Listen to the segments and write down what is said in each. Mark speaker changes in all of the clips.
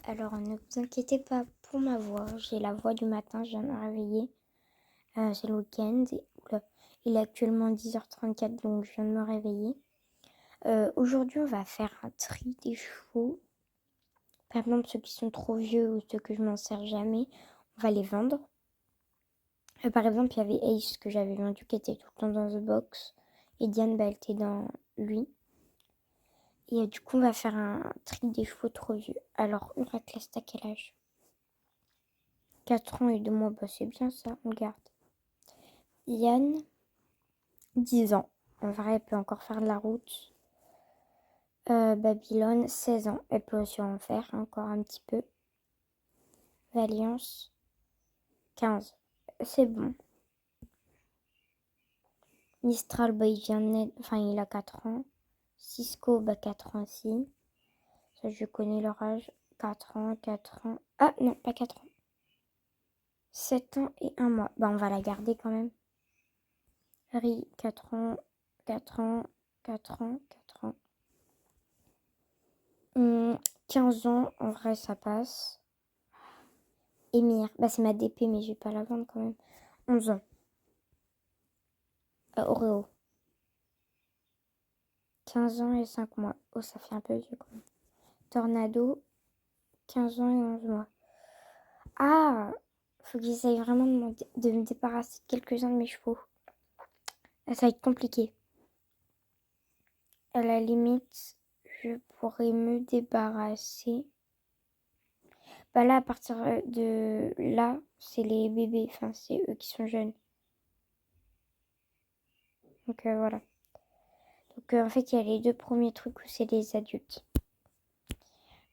Speaker 1: Alors, ne vous inquiétez pas pour ma voix. J'ai la voix du matin, je viens de me réveiller. C'est le week-end. Oula, il est actuellement 10h34, donc je viens de me réveiller. Aujourd'hui, on va faire un tri des chevaux. Par exemple, ceux qui sont trop vieux ou ceux que je m'en sers jamais, on va les vendre. Par exemple, il y avait Ace que j'avais vendu qui était tout le temps dans The Box. Et Diane, elle était dans lui. Et du coup, on va faire un tri des chevaux trop vieux. Alors, Héraclès, t'as quel âge? 4 ans et 2 mois, bah c'est bien ça, on le garde. Yann, 10 ans. En vrai, elle peut encore faire de la route. Babylone, 16 ans. Elle peut aussi en faire encore un petit peu. Valiance, 15. C'est bon. Mistral, bah il vient de naître, enfin il a 4 ans. Cisco, 4 ans aussi. Ça, je connais leur âge. 4 ans, 4 ans. Ah non, pas 4 ans. 7 ans et 1 mois. Bah on va la garder quand même. Ri, 4 ans, 4 ans, 4 ans, 4 ans. 15 ans, en vrai, ça passe. Émir, bah c'est ma DP, mais je vais pas la vendre quand même. 11 ans. Oreo. 15 ans et 5 mois. Oh, ça fait un peu vieux quand même. Tornado, 15 ans et 11 mois. Ah, faut que j'essaye vraiment de me débarrasser de quelques-uns de mes chevaux. Ça va être compliqué. À la limite, je pourrais me débarrasser. Bah là, à partir de là, c'est les bébés. Enfin, c'est eux qui sont jeunes. Donc voilà. Donc en fait, il y a les deux premiers trucs où c'est les adultes.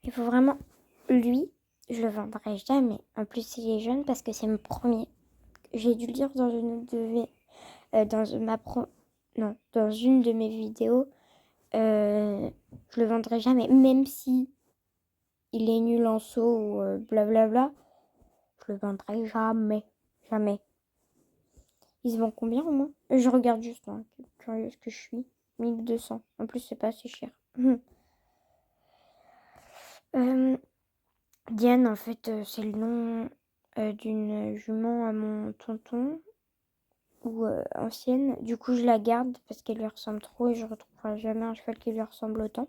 Speaker 1: Il faut vraiment... Lui, je le vendrai jamais. En plus, il est jeune parce que c'est mon premier. J'ai dû le dire dans une de mes... dans une de mes vidéos. Je le vendrai jamais. Même si il est nul en saut ou blablabla. Je le vendrai jamais. Jamais. Ils se vendent combien au moins? Je regarde juste, hein, curieuse que je suis. 1200. En plus, c'est pas assez cher. Diane, en fait, c'est le nom d'une jument à mon tonton ou ancienne. Du coup, je la garde parce qu'elle lui ressemble trop et je retrouverai jamais un cheval qui lui ressemble autant.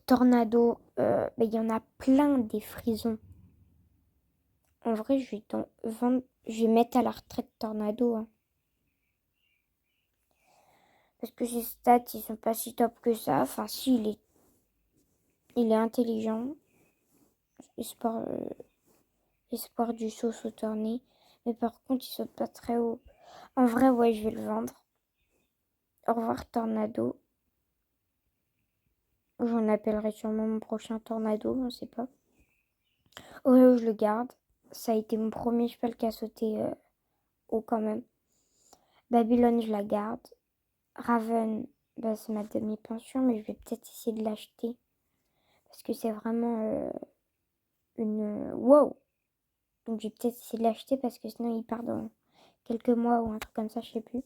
Speaker 1: Tornado, il y en a plein des frisons. En vrai, je vais mettre à la retraite Tornado. Hein. Parce que ses stats, ils sont pas si top que ça. Enfin, si, il est intelligent. Espoir du saut sauterné. Mais par contre, il saute pas très haut. En vrai, ouais, je vais le vendre. Au revoir, Tornado. J'en appellerai sûrement mon prochain Tornado, on sait pas. Oreo, je le garde. Ça a été mon premier cheval qui a sauté haut quand même. Babylone, je la garde. Raven, c'est ma demi-pension, mais je vais peut-être essayer de l'acheter. Parce que c'est vraiment une... Wow! Donc je vais peut-être essayer de l'acheter parce que sinon il part dans quelques mois ou un truc comme ça, je sais plus.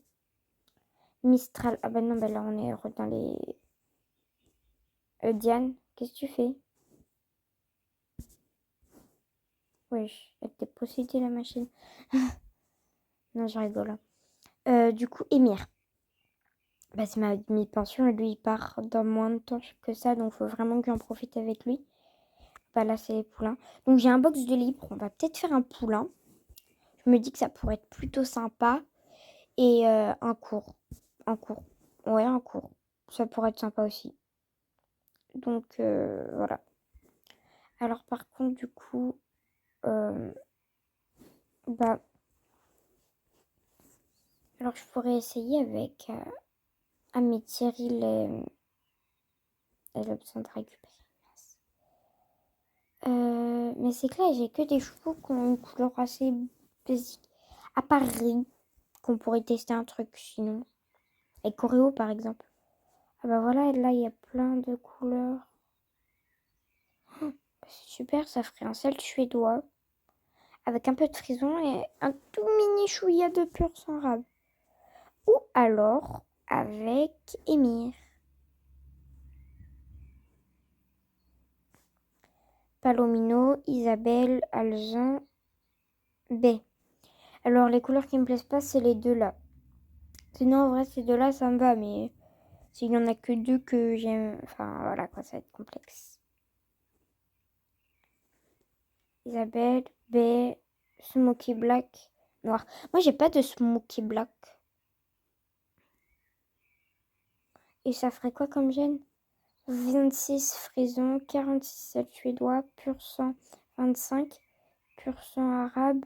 Speaker 1: Mistral, ah bah non, là on est dans les... Diane, qu'est-ce que tu fais? Wesh, elle t'est possédée la machine. Non, je rigole. Du coup, Émir. C'est ma demi-pension et lui il part dans moins de temps que ça, donc faut vraiment que j'en profite avec lui. Là c'est les poulains. Donc j'ai un box de libre, on va peut-être faire un poulain. Je me dis que ça pourrait être plutôt sympa. Et un cours. Un cours. Ouais, un cours. Ça pourrait être sympa aussi. Donc voilà. Alors par contre du coup, euh, alors je pourrais essayer avec Thierry l'option de récupérer. Mais c'est que là j'ai que des chevaux qui ont une couleur assez basique. À part Ri, qu'on pourrait tester un truc sinon. Et Coréo par exemple. Ah bah voilà, là il y a plein de couleurs. C'est super, ça ferait un sel suédois. Avec un peu de frison et un tout mini chouïa de pur sans rab. Ou alors avec Émir. Palomino, Isabelle, Alzan, B. Alors, les couleurs qui me plaisent pas, c'est les deux là. Sinon, en vrai, ces deux-là, ça me va, mais s'il y en a que deux que j'aime, enfin, voilà, quoi, ça va être complexe. Isabelle, B, Smoky Black, noir. Moi, j'ai pas de Smoky Black. Et ça ferait quoi comme gène? 26 frison, 46 sel suédois, pur sang 25, pur sang arabe.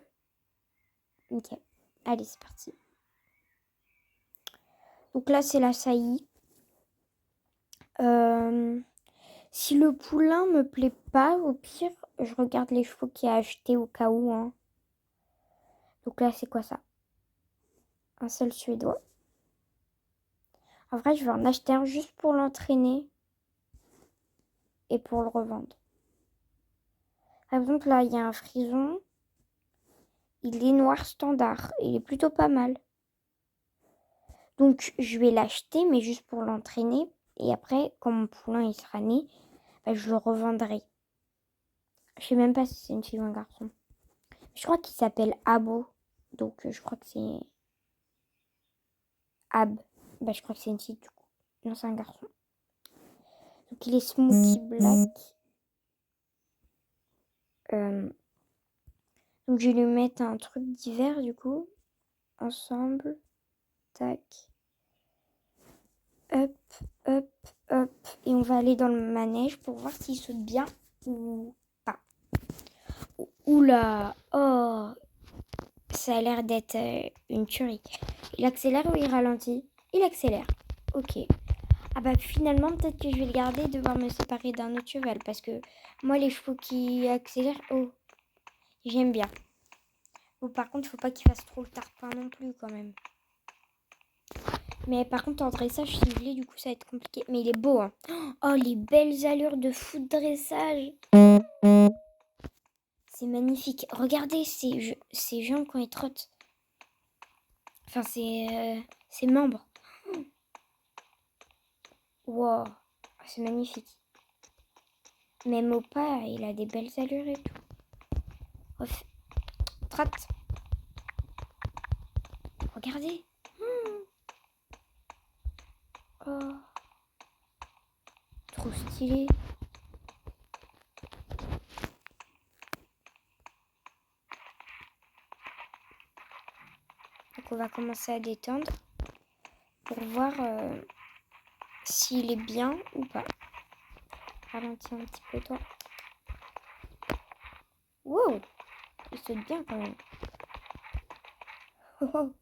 Speaker 1: Nickel. Allez, c'est parti. Donc là, c'est la saillie. Si le poulain me plaît pas, au pire, je regarde les chevaux qu'il a achetés au cas où. Hein. Donc là, c'est quoi ça? Un seul suédois. En vrai, je vais en acheter un juste pour l'entraîner et pour le revendre. Par exemple, là, il y a un frison. Il est noir standard. Il est plutôt pas mal. Donc, je vais l'acheter, mais juste pour l'entraîner. Et après, quand mon poulain il sera né, bah, je le revendrai. Je sais même pas si c'est une fille ou un garçon. Je crois qu'il s'appelle Abo. Donc, je crois que c'est Ab. Bah, je crois que c'est une fille du coup. Non, c'est un garçon. Donc, il est Smoky Black. Donc, je vais lui mettre un truc d'hiver du coup. Ensemble. Tac. Hop, hop, hop. Et on va aller dans le manège pour voir s'il saute bien ou pas. Oula. Oh. Ça a l'air d'être une tuerie. Il accélère ou il ralentit? Il accélère. Ok. Ah bah finalement, peut-être que je vais le garder et devoir me séparer d'un autre cheval. Parce que moi, les chevaux qui accélèrent, oh, j'aime bien. Bon, par contre, faut pas qu'il fasse trop le tarpin non plus quand même. Mais par contre, en dressage, si je l'ai, du coup, ça va être compliqué. Mais il est beau, hein. Oh, les belles allures de fou de dressage. C'est magnifique. Regardez ses jambes quand il trotte. Enfin, ses membres. Wow, c'est magnifique. Même au pas, il a des belles allures et tout. Trotte. Regardez. Oh, trop stylé. Donc on va commencer à détendre pour voir s'il est bien ou pas. Ralentis un petit peu toi. Wow, il saute bien quand même. Oh, oh.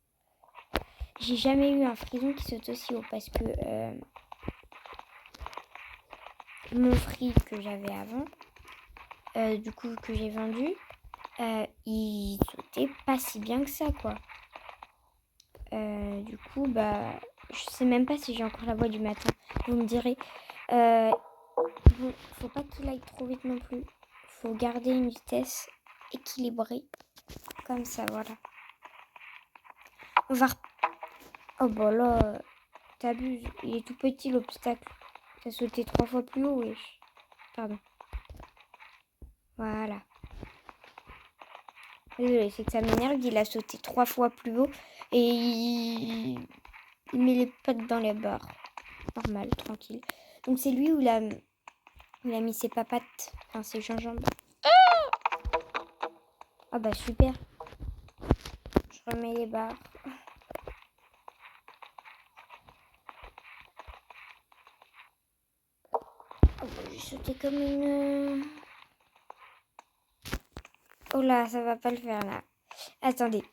Speaker 1: J'ai jamais eu un frison qui saute aussi haut parce que mon free que j'avais avant, du coup que j'ai vendu, il sautait pas si bien que ça quoi. Du coup bah je sais même pas si j'ai encore la voix du matin. Vous me direz. Bon, faut pas qu'il aille trop vite non plus. Faut garder une vitesse équilibrée. Comme ça, voilà. On va... Oh bah là, t'abuses. Il est tout petit l'obstacle. T'as sauté 3 fois plus haut, wesh. Pardon. Voilà. Désolé, c'est que ça m'énerve. Il a sauté 3 fois plus haut. Et il met les pattes dans les barres. Normal, tranquille. Donc c'est lui où il a mis ses papates. Enfin, ses gingembre. Ah bah super. Je remets les barres. Oh, j'ai sauté comme une... Oh là, ça va pas le faire là. Attendez.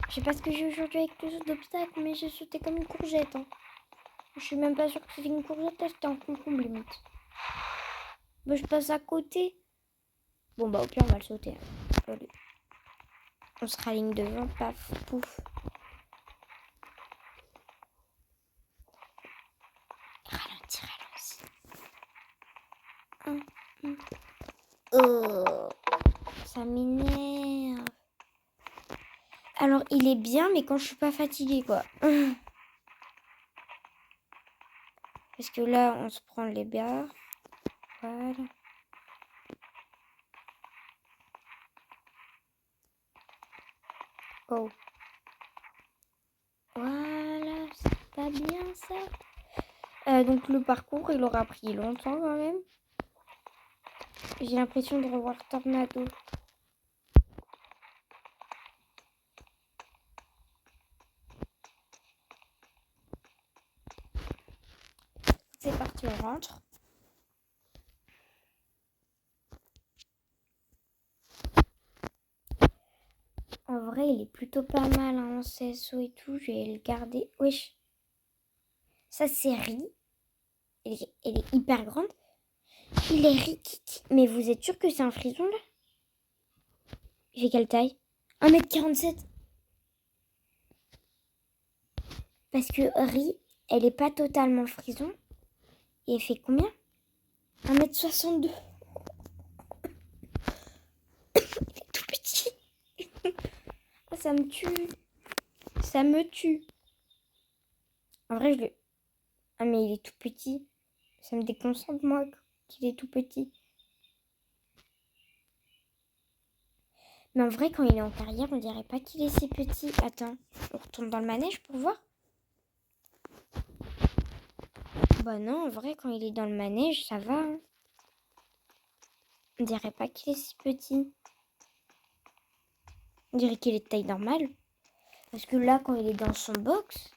Speaker 1: Je sais pas ce que j'ai aujourd'hui avec les autres obstacles, mais j'ai sauté comme une courgette. Hein. Je suis même pas sûre que c'était une courgette, là c'était un concombre limite. Bah, je passe à côté. Bon bah au pire on va le sauter. Hein. Allez. On se raligne devant, paf, pouf. Ralentis, ralentis. Oh, ça m'énerve. Alors il est bien, mais quand je suis pas fatiguée quoi. Parce que là on se prend les barres. Voilà. Oh. Voilà, c'est pas bien ça. Donc le parcours, il aura pris longtemps quand même. J'ai l'impression de revoir Tornado. C'est parti, on rentre. En vrai, il est plutôt pas mal hein, en CSO et tout. Je vais le garder. Wesh. Ça, c'est Ri. Elle est hyper grande. Il est Rikiki. Mais vous êtes sûr que c'est un frison là? Il fait quelle taille? 1m47. Parce que Ri, elle est pas totalement frison. Et elle fait combien? 1m62. Il est tout petit. Oh, ça me tue. Ça me tue. En vrai, je le... Ah, mais il est tout petit. Ça me déconcentre, moi, qu'il est tout petit. Mais en vrai, quand il est en carrière, on dirait pas qu'il est si petit. Attends, on retourne dans le manège pour voir. Bah non, en vrai, quand il est dans le manège, ça va. Hein. On dirait pas qu'il est si petit. On dirait qu'il est de taille normale. Parce que là, quand il est dans son box...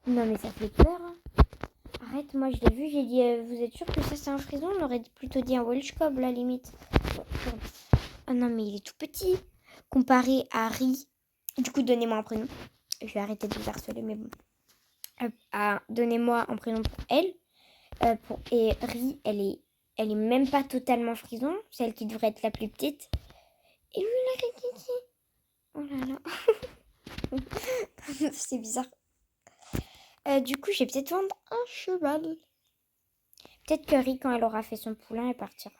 Speaker 1: Non, mais ça fait peur. Hein. Arrête, moi, je l'ai vu, j'ai dit, vous êtes sûr que ça, c'est un frison? On aurait plutôt dit un Welsh Cob, la limite. Ah non, mais il est tout petit. Comparé à Ri. Du coup, donnez-moi un prénom. Je vais arrêter de vous harceler, mais bon. Donnez-moi un prénom pour elle. Et Ri, elle est même pas totalement frison. C'est elle qui devrait être la plus petite. Et lui, la Rikiki. Oh là là. C'est bizarre. Du coup, je vais peut-être vendre un cheval. Peut-être que Ri, quand elle aura fait son poulain, elle partira.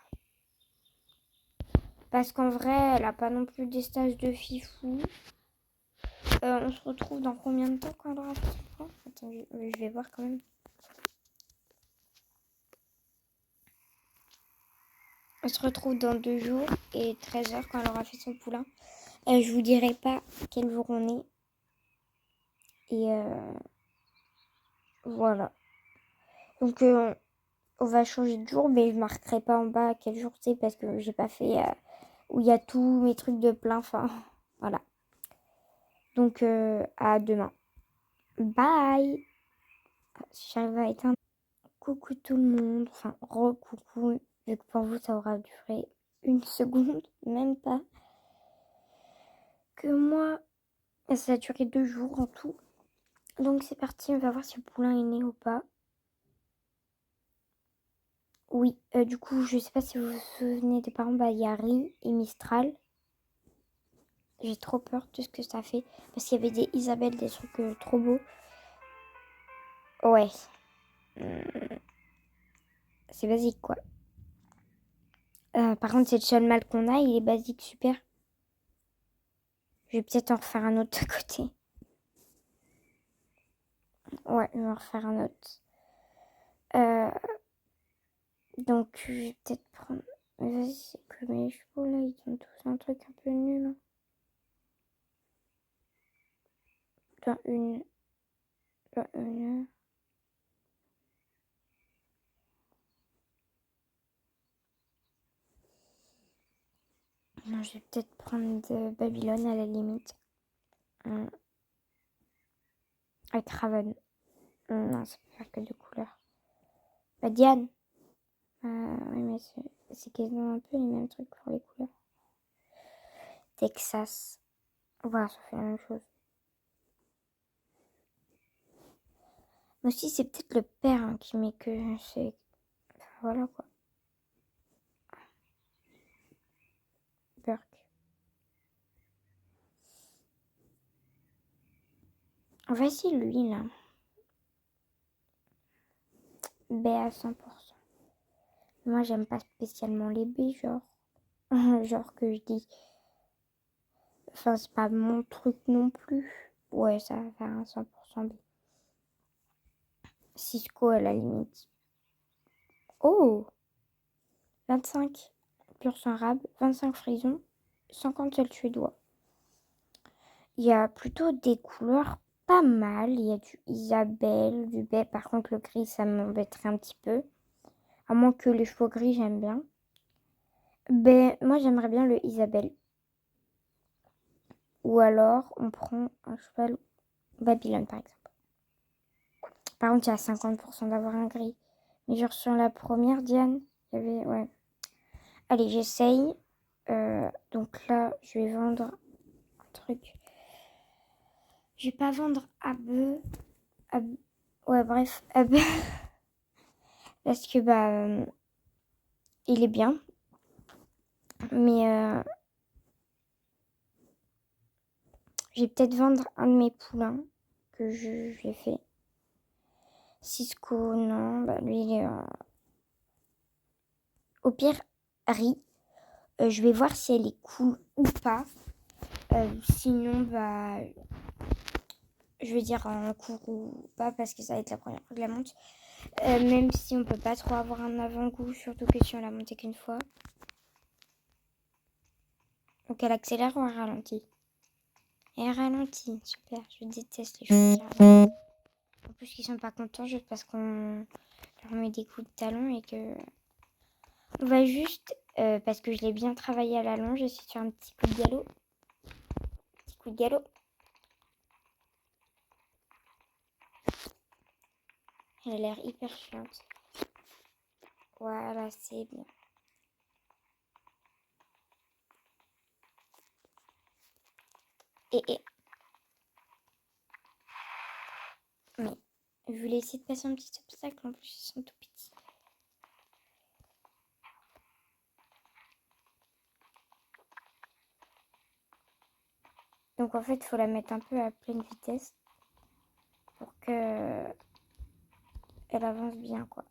Speaker 1: Parce qu'en vrai, elle a pas non plus des stages de fifou. On se retrouve dans combien de temps quand elle aura fait son poulain? Attends, je vais voir quand même. On se retrouve dans 2 jours et 13 heures quand elle aura fait son poulain. Je vous dirai pas quel jour on est. Et voilà. Donc on va changer de jour, mais je marquerai pas en bas quel jour c'est parce que j'ai pas fait où il y a tous mes trucs de plein. Enfin, voilà. Donc à demain. Bye. Si j'arrive à éteindre. Coucou tout le monde. Enfin, re-coucou. Vu que pour vous ça aura duré 1 seconde, même pas. Que moi, ça a duré 2 jours en tout. Donc c'est parti, on va voir si le poulain est né ou pas. Oui, du coup, je sais pas si vous vous souvenez des parents, bah il y a Ri et Mistral. J'ai trop peur de ce que ça fait. Parce qu'il y avait des Isabelle, des trucs trop beaux. Ouais. C'est basique quoi. Par contre, c'est le seul mal qu'on a, il est basique super. Je vais peut-être en refaire un autre de côté. Ouais, je vais en refaire un autre. Donc, je vais peut-être prendre... Vas-y, c'est que mes chevaux là, ils ont tous un truc un peu nul. Dans une... Dans une... Non, je vais peut-être prendre de Babylone à la limite. Avec Raven. Non, ça peut faire que 2 couleurs. Bah, Diane. Oui, mais c'est quasiment un peu les mêmes trucs pour les couleurs. Texas. Voilà, ça fait la même chose. Mais aussi, c'est peut-être le père hein, qui met que c'est... Enfin, voilà quoi. Burke. Vas-y, lui, là. B à 100%. Moi, j'aime pas spécialement les B, genre. Genre que je dis. Enfin, c'est pas mon truc non plus. Ouais, ça va faire un 100% B. Cisco à la limite. Oh! 25 pur sang arabe, 25 frisons, 50 seuls suédois. il y a plutôt des couleurs pas mal. Il y a du Isabelle, du baie. Par contre, le gris, ça m'embêterait un petit peu. À moins que les chevaux gris, j'aime bien. Ben, moi, j'aimerais bien le Isabelle. Ou alors, on prend un cheval Babylone, par exemple. Par contre, il y a 50% d'avoir un gris. Mais genre sur la première, Diane, il y avait... Ouais. Allez, j'essaye. Donc là, je vais vendre un truc. Je vais pas vendre Abe. Ouais, bref, Abe. Parce que, il est bien. Mais je vais peut-être vendre un de mes poulains que j'ai fait. Cisco, non. Bah, lui, il est... Au pire, Ri. Je vais voir si elle est cool ou pas. Sinon, je vais dire en cours ou pas parce que ça va être la première fois que je la monte. Même si on peut pas trop avoir un avant-goût, surtout que si on l'a montée qu'une fois. Donc elle accélère ou elle ralentit? Elle ralentit, super. Je déteste les chevaux qui ralentent. En plus, ils sont pas contents juste parce qu'on leur met des coups de talon et que... On va juste, parce que je l'ai bien travaillé à la longe, je suis sur un petit coup de galop. Petit coup de galop. Elle a l'air hyper chiante. Voilà, c'est bien. Et. Mais je voulais essayer de passer un petit obstacle, en plus ils sont tout petits. Donc en fait, il faut la mettre un peu à pleine vitesse pour que elle avance bien, quoi.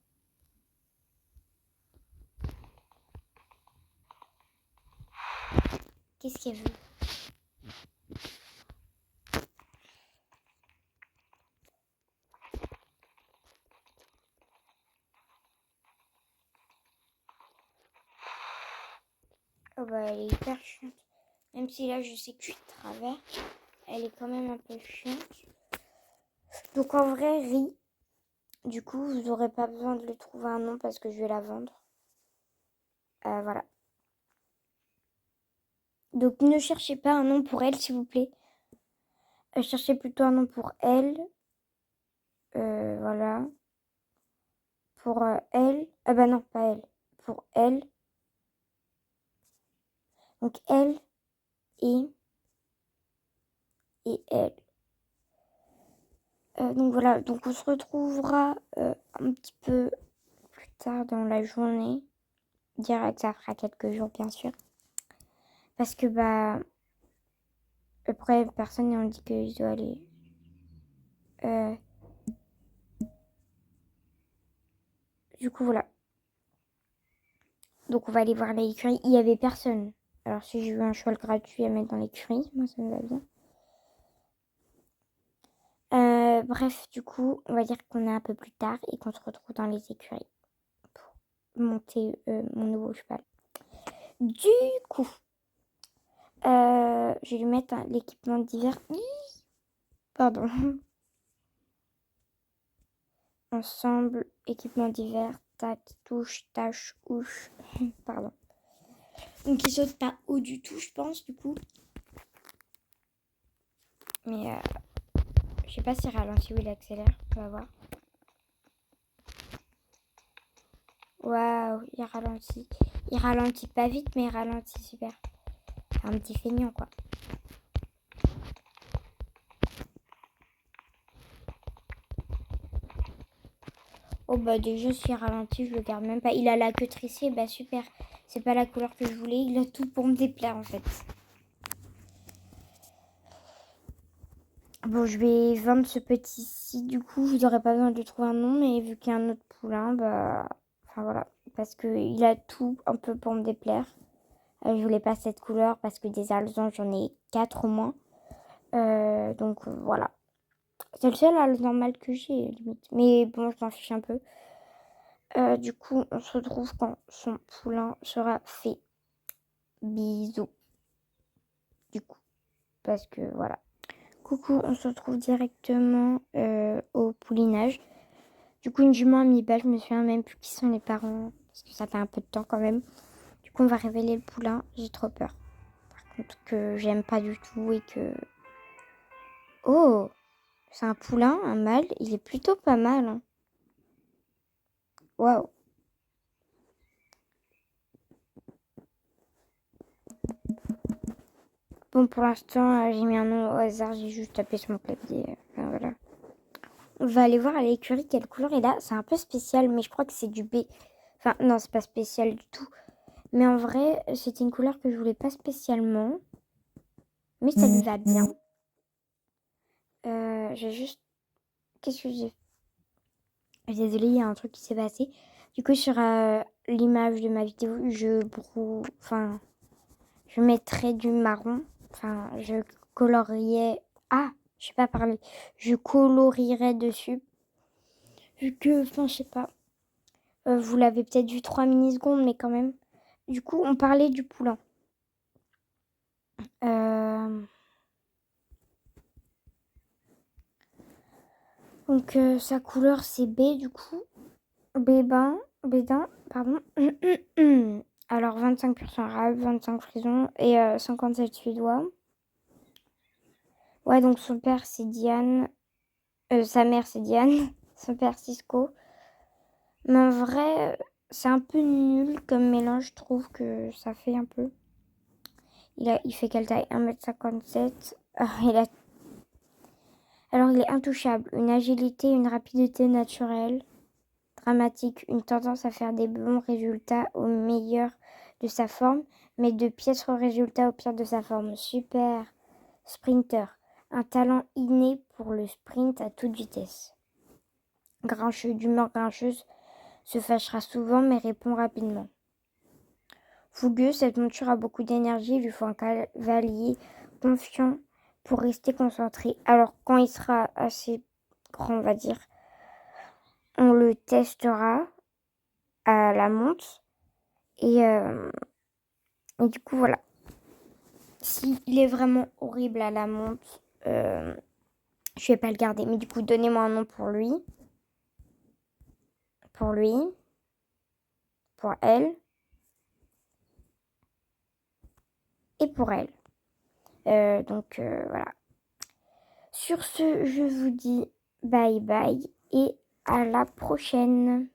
Speaker 1: Qu'est-ce qu'elle veut? Oh bah elle est hyper chiante. Même si là je sais que je suis de travers, elle est quand même un peu chiante. Donc en vrai, Ri, du coup, vous n'aurez pas besoin de lui trouver un nom parce que je vais la vendre. Voilà. Donc ne cherchez pas un nom pour elle, s'il vous plaît. Cherchez plutôt un nom pour elle. Voilà. Pour elle. Ah bah non, pas elle. Pour elle. Donc elle et elle. Donc voilà, donc on se retrouvera un petit peu plus tard dans la journée. Direct, ça fera quelques jours bien sûr. Parce que après personne n'a dit que je dois aller. Du coup voilà. Donc on va aller voir l'écurie. Il y avait personne. Alors si j'ai eu un cheval gratuit à mettre dans l'écurie, moi ça me va bien. Bref, du coup, on va dire qu'on est un peu plus tard et qu'on se retrouve dans les écuries pour monter mon nouveau cheval. Du coup, je vais lui mettre l'équipement d'hiver. Pardon. Ensemble, équipement d'hiver, tac, touche, tâche, ouche. Pardon. Donc il saute pas haut du tout, je pense, du coup. Mais je sais pas s'il ralentit ou il accélère. On va voir. Waouh, il ralentit. Il ralentit pas vite, mais il ralentit super. C'est un petit feignant, quoi. Oh bah déjà s'il ralentit, je le garde même pas. Il a la queue tressée, bah super. C'est pas la couleur que je voulais, il a tout pour me déplaire en fait. Bon, je vais vendre ce petit-ci, du coup, vous n'aurez pas besoin de lui trouver un nom, mais vu qu'il y a un autre poulain, enfin voilà. Parce qu'il a tout un peu pour me déplaire. Je voulais pas cette couleur parce que des alezans, j'en ai 4 au moins. Donc voilà. C'est le seul alezan mâle que j'ai, limite. Mais bon, je m'en fiche un peu. Du coup, on se retrouve quand son poulain sera fait. Bisous. Du coup, parce que voilà. Coucou, on se retrouve directement au poulinage. Du coup, une jument amiba, je me souviens même plus qui sont les parents, parce que ça fait un peu de temps quand même. Du coup, on va révéler le poulain, j'ai trop peur. Par contre, que j'aime pas du tout et que... Oh, c'est un poulain, un mâle, il est plutôt pas mal. Hein. Waouh. Bon, pour l'instant, j'ai mis un nom au hasard, j'ai juste tapé sur mon clavier. Enfin, voilà. On va aller voir à l'écurie quelle couleur il a. C'est un peu spécial, mais je crois que c'est du B. Enfin, non, c'est pas spécial du tout. Mais en vrai, c'était une couleur que je voulais pas spécialement. Mais ça lui va bien. J'ai juste... Qu'est-ce que j'ai... Désolée, il y a un truc qui s'est passé. Du coup, sur l'image de ma vidéo, Enfin, je mettrais du marron. Enfin, je colorierais... Ah, je sais pas parler. Je colorierais dessus. Vu que... Enfin, je sais pas. Vous l'avez peut-être vu 3 millisecondes, mais quand même. Du coup, on parlait du poulain. Donc, sa couleur, c'est B, du coup. Bédin, pardon. Alors, 25% arabe, 25 frison et 57 suédois. Ouais, donc son père, c'est Diane. Sa mère, c'est Diane. Son père, Cisco. Mais en vrai, c'est un peu nul comme mélange, je trouve que ça fait un peu. Il fait quelle taille? 1m57. Alors, il est intouchable. Une agilité, une rapidité naturelle. Dramatique. Une tendance à faire des bons résultats au meilleur de sa forme, mais de piètres résultats au pire de sa forme. Super. Sprinter. Un talent inné pour le sprint à toute vitesse. Grincheux. D'humeur grincheuse. Se fâchera souvent, mais répond rapidement. Fougueux, cette monture a beaucoup d'énergie, il lui faut un cavalier confiant pour rester concentré. Alors quand il sera assez grand, on va dire, on le testera à la monte. Et du coup, voilà. S'il est vraiment horrible à la monte, je vais pas le garder. Mais du coup, donnez-moi un nom pour lui. Pour lui. Pour elle. Et pour elle. Donc, voilà. Sur ce, je vous dis bye bye et à la prochaine.